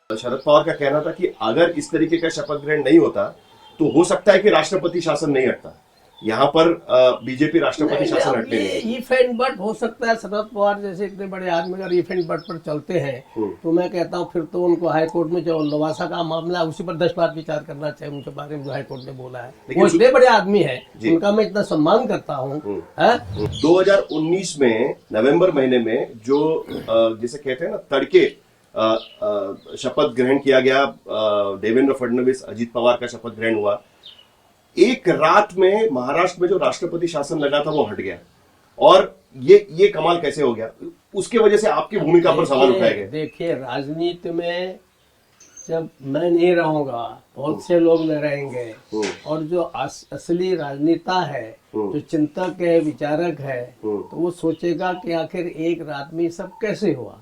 शरद पवार का कहना था कि अगर इस तरीके का शपथ ग्रहण नहीं होता तो हो सकता है कि राष्ट्रपति शासन नहीं हटता। यहाँ पर बीजेपी राष्ट्रपति शासन हटने ये नहीं। इफ एंड बट हो सकता है। शरद पवार जैसे इतने बड़े आदमी अगर इफ एंड बट पर चलते हैं तो मैं कहता हूँ फिर तो उनको हाईकोर्ट में जो लवासा का मामला है उसी पर 10 बार विचार करना चाहिए। उनके बारे में जो हाईकोर्ट ने बोला है, वो इतने बड़े आदमी है, उनका मैं इतना सम्मान करता हूँ। 2019 में नवंबर महीने में जो जिसे कहते हैं ना तड़के शपथ ग्रहण किया गया, देवेंद्र फडणवीस अजीत पवार का शपथ ग्रहण हुआ, एक रात में महाराष्ट्र में जो राष्ट्रपति शासन लगा था वो हट गया। और ये कमाल कैसे हो गया, उसके वजह से आपकी भूमिका पर सवाल उठाए गए। देखिए, राजनीति में जब मैं नहीं रहूंगा बहुत से लोग न रहेंगे, और जो असली राजनेता है, जो चिंतक है, विचारक है, तो वो सोचेगा कि आखिर एक रात में सब कैसे हुआ।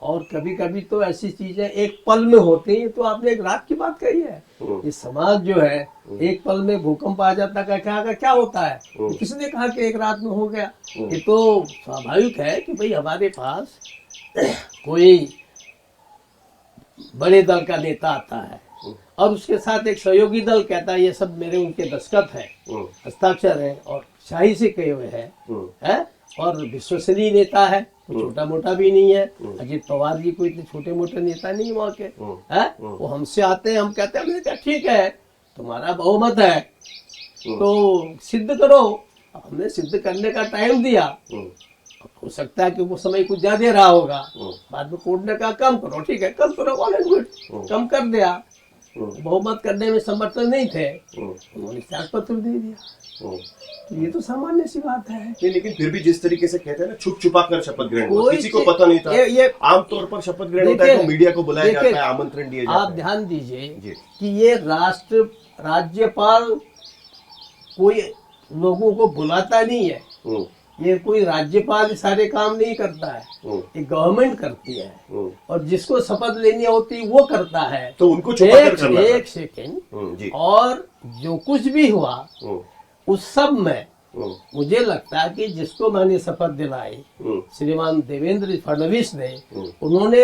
और कभी कभी तो ऐसी चीजें एक पल में होती हैं। तो आपने एक रात की बात कही है, ये समाज जो है एक पल में भूकंप आ जाता है, क्या होता है, किसने कहा कि एक रात में हो गया। ये तो स्वाभाविक है कि भाई हमारे पास कोई बड़े दल का नेता आता है और उसके साथ एक सहयोगी दल कहता है ये सब मेरे उनके दस्तखत है, हस्ताक्षर है और शाही से कहे हुए हैं, और विश्वसनीय नेता है, तो छोटा मोटा भी नहीं है। अजीत पवार जी कोई इतने छोटे मोटे नेता नहीं वहाँ के हैं। वो हमसे आते हैं, हम कहते हैं, हमने कहा ठीक है तुम्हारा बहुमत है तो सिद्ध करो। हमने सिद्ध करने का टाइम दिया, हो सकता है कि वो समय कुछ ज्यादा रहा होगा, बाद में कोर्ट ने कहा कम करो, ठीक है कम करो, ऑल एंड गुड, कम कर दिया। बहुमत करने में समर्थन नहीं थे, उन्होंने त्याग पत्र दे दिया। तो ये तो सामान्य सी बात है। लेकिन फिर भी जिस तरीके से कहते हैं ना छुप छुपा कर शपथ ग्रहण हुआ, किसी को पता नहीं था। ये आमतौर पर शपथ ग्रहण होता है तो मीडिया को बुलाया जाता है, आमंत्रण दिए जाते हैं। आप ध्यान दीजिए कि ये राज्यपाल कोई लोगों को बुलाता नहीं है, ये कोई राज्यपाल सारे काम नहीं करता है, ये गवर्नमेंट करती है, और जिसको शपथ लेनी होती वो करता है। तो उनको छुपाकर करना था। एक सेकेंड, और जो कुछ भी हुआ उस सब में मुझे लगता है कि जिसको मैंने शपथ दिलाई श्रीमान देवेंद्र फडणवीस ने, उन्होंने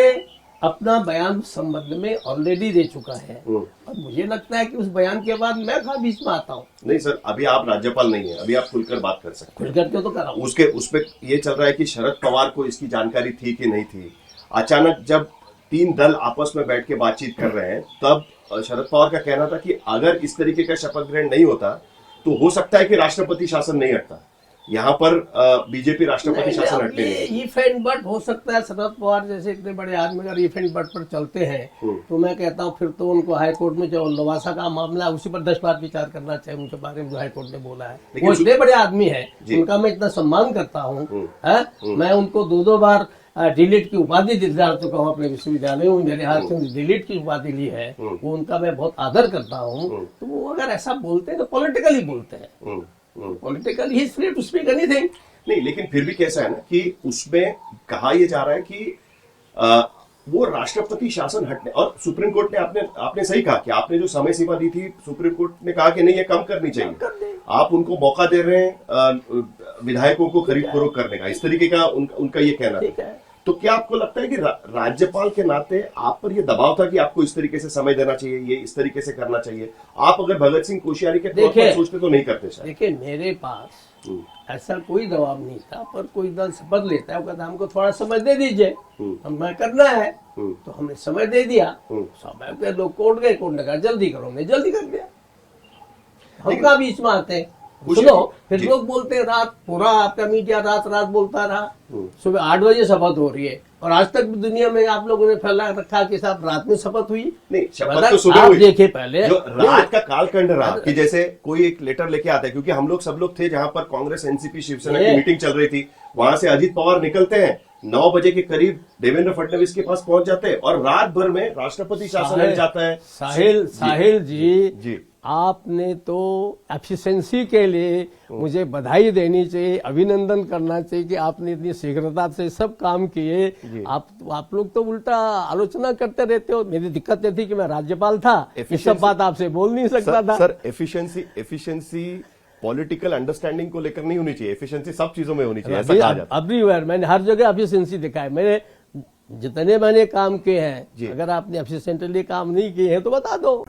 अपना बयान उस संबंध में ऑलरेडी दे चुका है। और मुझे लगता है कि उस बयान के बाद मैं कहाँ बीच में आता हूँ। नहीं सर, अभी आप राज्यपाल नहीं है, अभी आप खुलकर बात कर सकते हैं। खुलकर क्यों तो कर रहा हूँ। उसपे ये चल रहा है कि शरद पवार को इसकी जानकारी थी कि नहीं थी। अचानक जब 3 दल आपस में बैठ के बातचीत कर रहे हैं तब शरद पवार का कहना था कि अगर इस तरीके का शपथ ग्रहण नहीं होता तो हो सकता है कि राष्ट्रपति शासन नहीं हटता। यहाँ पर बीजेपी राष्ट्रपति शासन हटने नहीं। इफ एंड बट हो सकता है। शरद पवार जैसे इतने बड़े आदमी अगर इफ एंड बट पर चलते हैं तो मैं कहता हूँ फिर तो उनको हाईकोर्ट में जो लवासा का मामला है उसी पर 10 बार विचार करना चाहिए। उनके बारे में जो हाईकोर्ट ने बोला है, वो इतने बड़े आदमी है, उनका मैं इतना सम्मान करता हूँ। मैं उनको 2 बार डिलीट की उपाधि दिला चुका हूँ अपने विश्वविद्यालय में, मेरे हाथ से डिलीट की उपाधि ली है, वो उनका मैं बहुत आदर करता हूँ। तो वो अगर ऐसा बोलते हैं तो पॉलिटिकली बोलते हैं, पॉलिटिकल ही फ्री टू स्पीक एनीथिंग। नहीं, लेकिन फिर भी कैसा है ना कि उसमें कहा यह जा रहा है कि वो राष्ट्रपति शासन हटने, और सुप्रीम कोर्ट ने आपने सही कहा कि आपने जो समय सीमा दी थी सुप्रीम कोर्ट ने कहा कि नहीं ये कम करनी चाहिए। आप उनको मौका दे रहे हैं विधायकों को खरीद फरोख्त करने का, इस तरीके का उनका ये कहना है। तो क्या आपको लगता है कि राज्यपाल के नाते आप पर ये दबाव था कि आपको इस तरीके से समय देना चाहिए, ये इस तरीके से करना चाहिए? आप अगर भगत सिंह कोश्यारी के तौर पर सोचते तो नहीं करते शायद। देखिए, मेरे पास ऐसा कोई दबाव नहीं था, पर कोई दल शपथ लेता है वो कहता हमको थोड़ा समय दे दीजिए, हमें करना है, तो हमने समय दे दिया। स्वाभाविक लोग कोर्ट गए, कोर्ट ने कहा जल्दी करो, हमने जल्दी कर दिया। हम कहाँ बीच में आते हैं। सुनो, फिर लोग बोलते हैं रात, पूरा आपका मीडिया रात बोलता रहा, सुबह 8 बजे शपथ हो रही है, और आज तक भी दुनिया में आप लोगों ने फैला रखा कि साहब रात में शपथ हुई। नहीं, शपथ तो सुबह हुई। देखिए पहले जो रात का कालखंड रहा कि जैसे कोई एक लेटर लेके आता है, क्योंकि हम लोग सब लोग थे जहां पर कांग्रेस एनसीपी शिवसेना की मीटिंग चल रही थी, वहां से अजीत पवार निकलते हैं, 9 बजे के करीब देवेंद्र फडणवीस के पास पहुंच जाते हैं, और रात भर में राष्ट्रपति शासन हट जाता है। साहिल जी, आपने तो एफिशिएंसी के लिए मुझे बधाई देनी चाहिए, अभिनंदन करना चाहिए कि आपने इतनी शीघ्रता से सब काम किए। आप लोग तो उल्टा आलोचना करते रहते हो। मेरी दिक्कत ये थी कि मैं राज्यपाल था, ये सब बात आपसे बोल नहीं सकता था। सर, एफिशिएंसी पॉलिटिकल अंडरस्टैंडिंग को लेकर नहीं होनी चाहिए, एफिशिएंसी सब चीजों में होनी चाहिए, ऐसा कहा जाता है। एवरीवेयर मैंने हर जगह एफिशिएंसी दिखा है। मेरे जितने मैंने काम किए जी। हैं, अगर आपने असिस्टेंटली काम नहीं किए हैं तो बता दो।